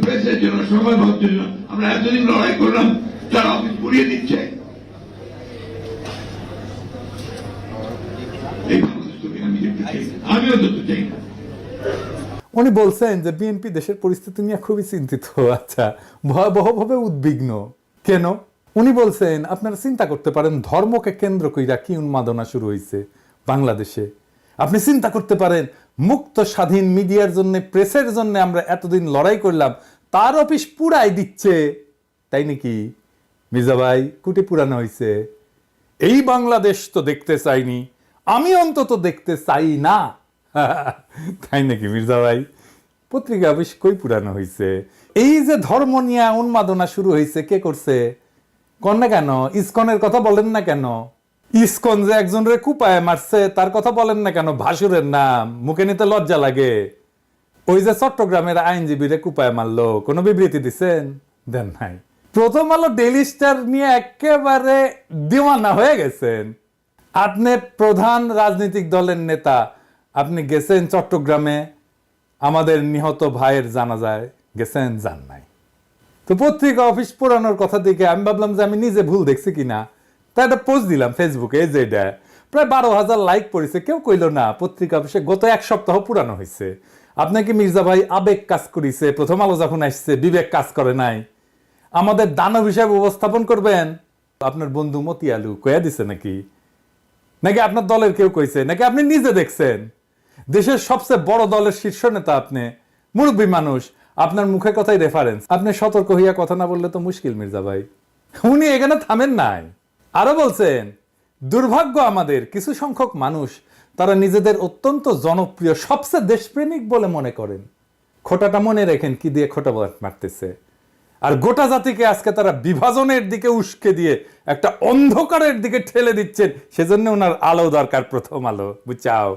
অফিসের জন্য, সময় ভাবার জন্য আমরা এতদিন লড়াই করলাম, তারা অফিস পুড়িয়ে দিচ্ছে। এই বাংলাদেশ তোকে আমি দেখতে চাই না, আমিও দেখতে চাই না। উনি বলছেন যে বিএনপি দেশের পরিস্থিতি নিয়ে খুবই চিন্তিত, আচ্ছা ভয়াবহভাবে উদ্বিগ্ন। কেন? উনি বলছেন আপনারা চিন্তা করতে পারেন ধর্মকে কেন্দ্র কইরা কি উন্মাদনা শুরু হয়েছে বাংলাদেশে। আপনি চিন্তা করতে পারেন মুক্ত স্বাধীন মিডিয়ার জন্য, প্রেসের জন্য আমরা এতদিন লড়াই করলাম, তার অফিস পুরাই দিচ্ছে। তাই নাকি মির্জা ভাই? কুটি পুরানো হয়েছে। এই বাংলাদেশ তো দেখতে চাইনি, আমি অন্তত দেখতে চাই না। তাই নাকি মির্জা ভাই? পত্রিকা অফিস কই পুরানো হয়েছে? এই যে ধর্ম নিয়ে উন্মাদনা শুরু হয়েছে, কে করছে? কন না কেন? ইসকনের কথা বলেন না কেন? ইসকন যে একজন রে কুপায় মারছে তার কথা বলেন না কেন? ভাসুরের নাম মুখে নিতে লজ্জা লাগে। ওই যে চট্টগ্রামের আইনজীবীরে কুপায় মারলো, কোনো বিবৃতি দিচ্ছেন? দেন নাই। প্রথম আলো ডেইলি স্টার নিয়ে একেবারে দিওয়ানা হয়ে গেছেন। আপনি প্রধান রাজনৈতিক দলের নেতা, আপনি গেছেন চট্টগ্রামে আমাদের নিহত ভাইয়ের জানাজায় গেছেন? যান নাই। তো পত্রিকা অফিস পুরানোর কথা দেখে আমি ভাবলাম যে আমি নিজে ভুল দেখছি কিনা, তাই একটা পোস্ট দিলাম ফেসবুকে, এই যে এটা প্রায় 12,000 লাইক পড়েছে। কেউ কইল না পত্রিকা অফিসে গত এক সপ্তাহ পুরানো হয়েছে। আপনাকে মির্জা ভাই আবেগ কাজ করিছে, প্রথম আলো যখন আসছে বিবেক কাজ করে নাই। আমাদের দানব হিসাবে উপস্থাপন করবেন। আপনার বন্ধু মতি আলু কয়া দিছে নাকি? নাকি আপনার দলের কেউ কইছে? নাকি আপনি নিজে দেখছেন? দেশের সবচেয়ে বড় দলের শীর্ষ নেতা আপনি, মুরব্বী মানুষ, আপনার মুখের কথাই রেফারেন্স। আপনি সতর্ক হইয়া কথা না বললে তো মুশকিল মির্জা ভাই। উনি এখানে থামেন নাই, আরো বলছেন দুর্ভাগ্য আমাদের কিছু সংখ্যক মানুষ, তারা নিজেদের অত্যন্ত জনপ্রিয়, সবচেয়ে দেশপ্রেমিক বলে মনে করেন। খোটাটা মনে রেখেন কি দিয়ে খোটা মারতেছে। আর গোটা জাতিকে আজকে তারা বিভাজনের দিকে উস্কে দিয়ে একটা অন্ধকারের দিকে ঠেলে দিচ্ছেন। সেজন্য ওনার আলো দরকার, প্রথম আলো, বুঝাও।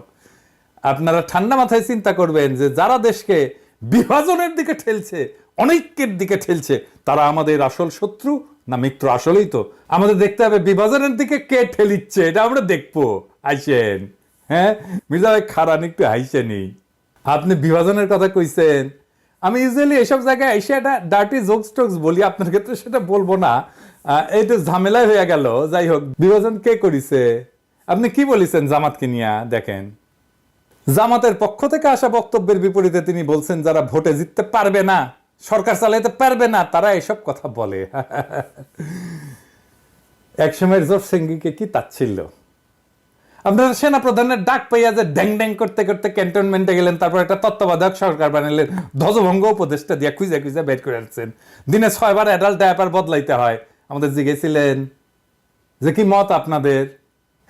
আপনারা ঠান্ডা মাথায় চিন্তা করবেন যে যারা দেশকে বিভাজনের দিকে ঠেলছে, অনৈক্যের দিকে ঠেলছে, তারা আমাদের আসল শত্রু না মিত্র? আসলেই তো আমাদের দেখতে হবে বিভাজনের দিকে কে ঠেলিচ্ছে, এটা আমরা দেখবো। আইসেন, হ্যাঁ মির্জা ভাই খারান একটু হাইসেনি। আপনি বিভাজনের কথা কইছেন, আমি ইউজুয়ালি এইসব জায়গায় এসে একটা ডার্টি জোকস টোকস বলি, আপনার ক্ষেত্রে সেটা বলবো না, এইটা ঝামেলায় হয়ে গেল। যাই হোক, বিভাজন কে করিছে? আপনি কি বলেছেন জামাতকে নিয়ে? দেখেন, জামাতের পক্ষ থেকে আসা বক্তব্যের বিপরীতে তিনি বলছেন যারা ভোটে জিততে পারবে না, সরকার চালাইতে পারবে না, তারা এসব কথা বলে। একসময়ের জোর সিংকে কি তাচ্ছিল্য! আপনারা সেনা প্রধানের ডাক পাইয়া যে ড্যাং ড্যাং করতে করতে ক্যান্টনমেন্টে গেলেন, তারপর একটা তত্ত্বাবধায়ক সরকার বানালেন, ধ্বজভঙ্গ উপদেষ্টা দিয়ে খুঁজে খুঁজে বের করে আসছেন। দিনে 6 বার অ্যাডাল্ট ডায়াপার বদলাইতে হয়। আমাদের জিজ্ঞেসিলেন যে কি মত আপনাদের?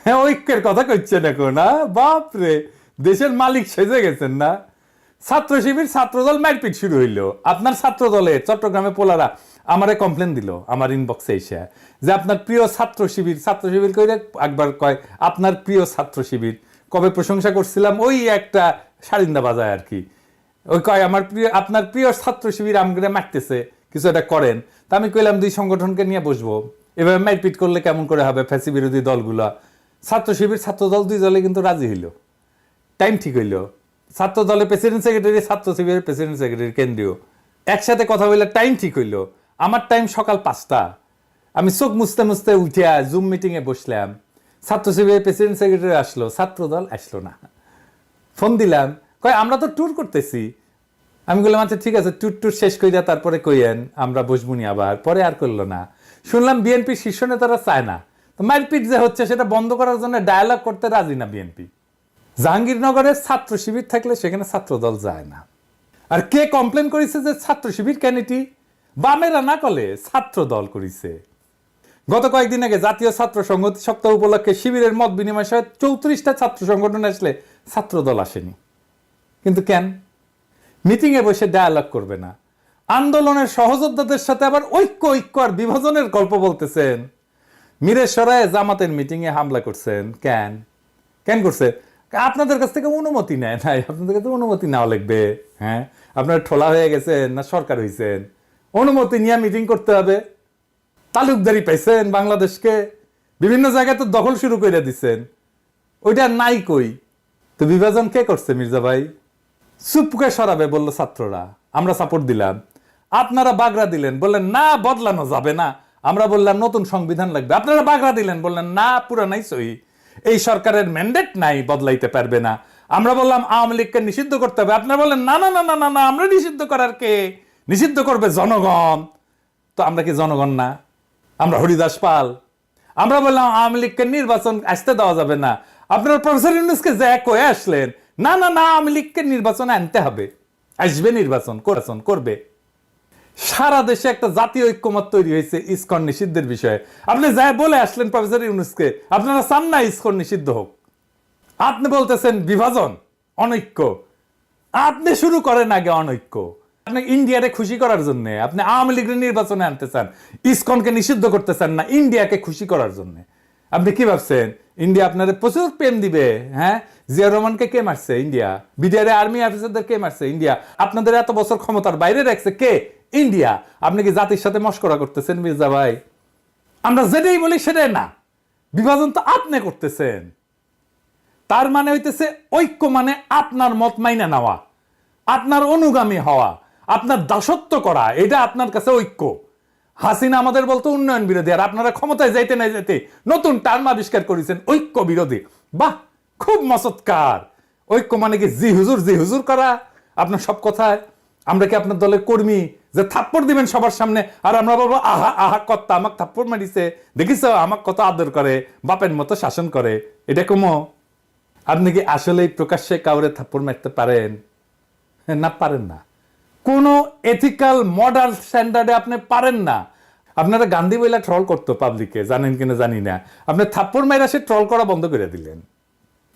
হ্যাঁ, ঐক্যের কথা কইছেন এখন। বাপরে, দেশের মালিক সেজে গেছেন না? ছাত্র শিবির ছাত্রদল মারপিট শুরু হইলো। আপনার ছাত্র দলে চট্টগ্রামে পোলারা আমারে কমপ্লেন দিল আমার ইনবক্সে এসে যে আপনার প্রিয় ছাত্র শিবির কইলে একবার কয় আপনার প্রিয় ছাত্র শিবির। কবে প্রশংসা করছিলাম ওই একটা সারিন্দা বাজায় আর কি। ওই কয় আমার প্রিয়, আপনার প্রিয় ছাত্র শিবির আমগরে মারতেছে, কিছু একটা করেন। তা আমি কইলাম দুই সংগঠনকে নিয়ে বসবো, এভাবে মারপিট করলে কেমন করে হবে? ফ্যাসি বিরোধী দলগুলা, ছাত্র শিবির ছাত্র দল দুই দলে কিন্তু রাজি হইল। টাইম ঠিক হইল, ছাত্র দলের প্রেসিডেন্ট সেক্রেটারি, ছাত্র শিবিরের প্রেসিডেন্ট সেক্রেটারি কেন্দ্রীয় একসাথে কথা বললে টাইম ঠিক হইল। আমার টাইম সকাল 5টা, আমি চোখ মুছতে মুছতে উঠিয়া জুম মিটিং এ বসলাম। ছাত্র শিবিরের প্রেসিডেন্ট সেক্রেটারি আসলো, ছাত্র দল আসলো না। ফোন দিলাম, কয় আমরা তো ট্যুর করতেছি। আমি বললাম আচ্ছা ঠিক আছে, ট্যুর শেষ কইরা তারপরে কইয়েন, আমরা বসবুনি আবার। পরে আর করলো না। শুনলাম বিএনপি শীর্ষ নেতারা চায় না, তো মারপিট যে হচ্ছে সেটা বন্ধ করার জন্য ডায়ালগ করতে রাজি না বিএনপি। জাহাঙ্গীরনগরে ছাত্র শিবির থাকলে সেখানে ছাত্র দল যায় না। আর কে কমপ্লেন করেছে যে ছাত্র শিবির ক্যানিটি? বামেরা না করলে ছাত্র দল করেছে। গত কয়েকদিন আগে জাতীয় ছাত্র সংহতি সপ্তাহ উপলক্ষে শিবিরের মত বিনিময় সহ 34টা ছাত্র সংগঠন আসলে ছাত্র দল আসেনি। কিন্তু কেন? মিটিং এ বসে ডায়ালগ করবে না, আন্দোলনের সহযোদ্ধাদের সাথে আবার ঐক্য আর বিভাজনের গল্প বলতেছেন। মিরেশ্বরায় জামাতের মিটিং এ হামলা করছেন। কেন করছে? আপনাদের কাছ থেকে অনুমতি নেয় নাই। আপনাদের কাছে অনুমতি নেওয়া লাগবে? হ্যাঁ, আপনারা ঠোলা হয়ে গেছেন না সরকার হয়েছেন? অনুমতি নিয়ে মিটিং করতে হবে? তালুকদারি পাইছেন বাংলাদেশকে? বিভিন্ন জায়গায় তো দখল শুরু করে দিচ্ছেন, ওইটা নাই কই? তো বিভাজন কে করছে মির্জা ভাই? চুপকে সরাবে বললো ছাত্ররা, আমরা সাপোর্ট দিলাম। আপনারা বাগড়া দিলেন, বললেন না বদলানো যাবে না। আমরা বললাম নতুন সংবিধান লাগবে। আপনারা বাগড়া দিলেন, বললেন না পুরানাই সহি, এই সরকারের ম্যান্ডেট নাই, বদলাইতে পারবে না। আমরা বললাম আওয়ামী লীগকে নিষিদ্ধ করতে হবে। আপনারা বললেন না না না না না না, আমরা নিষিদ্ধ করার কে, নিষিদ্ধ করবে জনগণ। তো আমরা কি জনগণ না? আমরা হরিদাস পাল? আমরা বললাম আওয়ামী লীগকে নির্বাচন আসতে দেওয়া যাবে না। আপনারা প্রফেসর ইউনূসকে যে কয়ে আসলেন না না না আওয়ামী লীগকে নির্বাচনে আনতে হবে, আসবে নির্বাচন করবে। সারা দেশে একটা জাতীয় ঐক্যমত তৈরি হয়েছে ইসকন নিষিদ্ধের বিষয়ে। আপনি যা বলে আসলেন প্রফেসর ইউনূসকে, আপনারা চান না ইসকন নিষিদ্ধ হোক। আপনি বলতেছেন বিভাজন, অনৈক্য। আপনি শুরু করেন আগে অনৈক্য। আপনি ইন্ডিয়ারে খুশি করার জন্য আপনি আওয়ামী লীগের নির্বাচনে আনতে চান, ইসকনকে নিষিদ্ধ করতে চান না, ইন্ডিয়াকে খুশি করার জন্য। আপনি কি ভাবছেন ইন্ডিয়া আপনাদের প্রচুর প্রেম দিবে? হ্যাঁ, জিয়া রহমানকে কে মারছে? ইন্ডিয়া। বিডিআর আর্মি অফিসারদের কে মারছে? ইন্ডিয়া। আপনাদের এত বছর ক্ষমতার বাইরে রাখছে কে? ইন্ডিয়া। আপনি কি জাতির সাথে মশকরা করতেছেন মির্জা ভাই? আমরা যেটাই বলি সেটাই না, বিভাজন তো আপনি করতেছেন। তার মানে হইতেছে ঐক্য মানে আপনার মত মাইনা নেওয়া, আপনার অনুগামী হওয়া, আপনার দাসত্ব করা, এটা আপনার কাছে ঐক্য। হাসিনা আমাদের বলতো উন্নয়ন বিরোধী, আর আপনারা ক্ষমতায় যাইতে না যেতে নতুন টার্ম আবিষ্কার করেছেন ঐক্য বিরোধী। বাহ, খুব মসৎকার। ঐক্য মানে কি জি হুজুর করা আপনার সব কথায়? আমরা কি আপনার দলের কর্মী যে থাপ্পড় দিবেন সবার সামনে আর আমরা বলবো আহা আহা কর্তা আমাকে থাপ্পড় মারিছে, দেখিস আমাকে কত আদর করে, বাপের মতো শাসন করে? এটা কমো? আপনি কি আসলেই প্রকাশ্যে কাউরে থাপ্পড় মারতে পারেন? না, পারেন না। কোন এথিক্যাল মডাল স্ট্যান্ডার্ডে আপনি পারেন না। আপনারা গান্ধী বইলা ট্রল করতো পাবলিকে, জানেন কিনা জানি না। আপনি থাপ্পড় মাইরা সে ট্রল করা বন্ধ করে দিলেন।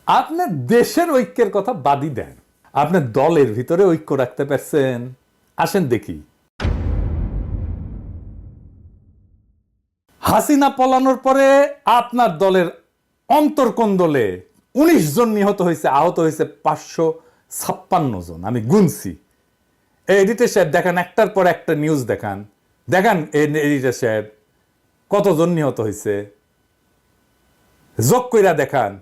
আপনি দেশের ঐক্যের কথা বাদই দেন, আপনি দলের ভিতরে ঐক্য রাখতে পারছেন? আসেন দেখি। হাসিনা পলানোর পরে আপনার দলের অন্তর্কন্দলে 19 জন নিহত হয়েছে, আহত হয়েছে 556 জন। আমি গুনছি। এডিটর সাহেব দেখান, একটার পর একটা নিউজ দেখান, দেখান এডিটর সাহেব কতজন নিহত হয়েছে, যোগ কইরা দেখান।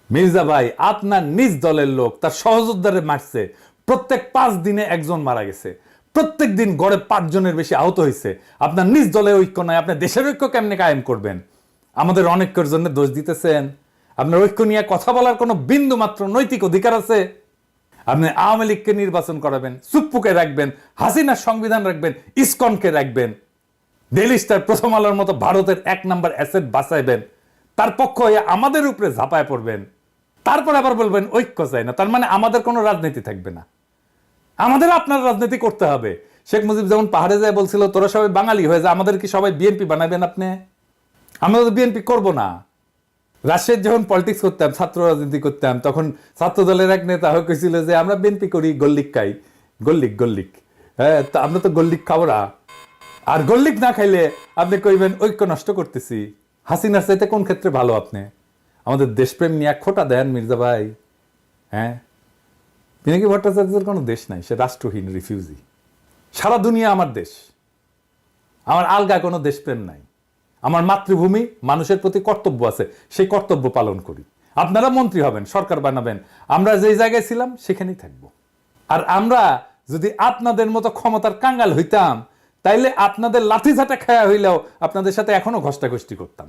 মির্জা ভাই আপনার নিজ দলের লোক তার সহযোদ্ধারে মারছে, প্রত্যেক 5 দিনে একজন মারা গেছে, প্রত্যেক দিন গড়ে 5 জনের বেশি আহত হয়েছে। আপনার নিজ দলের ঐক্য নয়, আপনি দেশের ঐক্য কেমনে কায়েম করবেন? আমাদের অনেকের জন্য দোষ দিতেছেন। আপনার ঐক্য নিয়ে কথা বলার কোনো বিন্দু মাত্র নৈতিক অধিকার আছে? আপনি আওয়ামী লীগকে নির্বাচন করাবেন, চুপ্পুকে রাখবেন, হাসিনার সংবিধান রাখবেন, ইসকনকে রাখবেন, ডেইলি স্টার, প্রথম আলোর মতো ভারতের 1 নাম্বার অ্যাসেট বাঁচাইবেন, তার পক্ষ হয়ে আমাদের উপরে ঝাঁপায় পড়বেন, তারপর আবার বলবেন ঐক্য চাই না। তার মানে আমাদের কোনো রাজনীতি থাকবে না, আমাদের আপনার রাজনীতি করতে হবে। শেখ মুজিব যেমন পাহাড়ে যায় বলছিল তোরা সবাই বাঙালি হয়ে যায়, আমাদের কি সবাই বিএনপি বানাবেন আপনি? আমরা তো বিএনপি করবো না। রাজশাহীর যখন পলিটিক্স করতাম, ছাত্র রাজনীতি করতাম, তখন ছাত্র দলের এক নেতা হয়েছিল যে আমরা বিএনপি করি, গল্লিক খাই, গল্লিক। হ্যাঁ, তা আমরা তো গল্লিক খাবো না। আর গল্লিক না খাইলে আপনি কইবেন ঐক্য নষ্ট করতেছি। হাসিনার চাইতে কোন ক্ষেত্রে ভালো আপনি? আমাদের দেশপ্রেম নিয়ে খোটা দেন মির্জা ভাই। হ্যাঁ, পিনাকি ভট্টাচার্যের কোনো দেশ নাই, সে রাষ্ট্রহীন রিফিউজি। সারা দুনিয়া আমার দেশ, আমার আলগা কোনো দেশপ্রেম নাই। আমার মাতৃভূমি, মানুষের প্রতি কর্তব্য আছে, সেই কর্তব্য পালন করি। আপনারা মন্ত্রী হবেন, সরকার বানাবেন, আমরা যেই জায়গায় ছিলাম সেখানেই থাকবো। আর আমরা যদি আপনাদের মতো ক্ষমতার কাঙ্গাল হইতাম, তাইলে আপনাদের লাঠিঝাঁটা খায়া হইলেও আপনাদের সাথে এখনো ঘষ্টাঘষ্টি করতাম।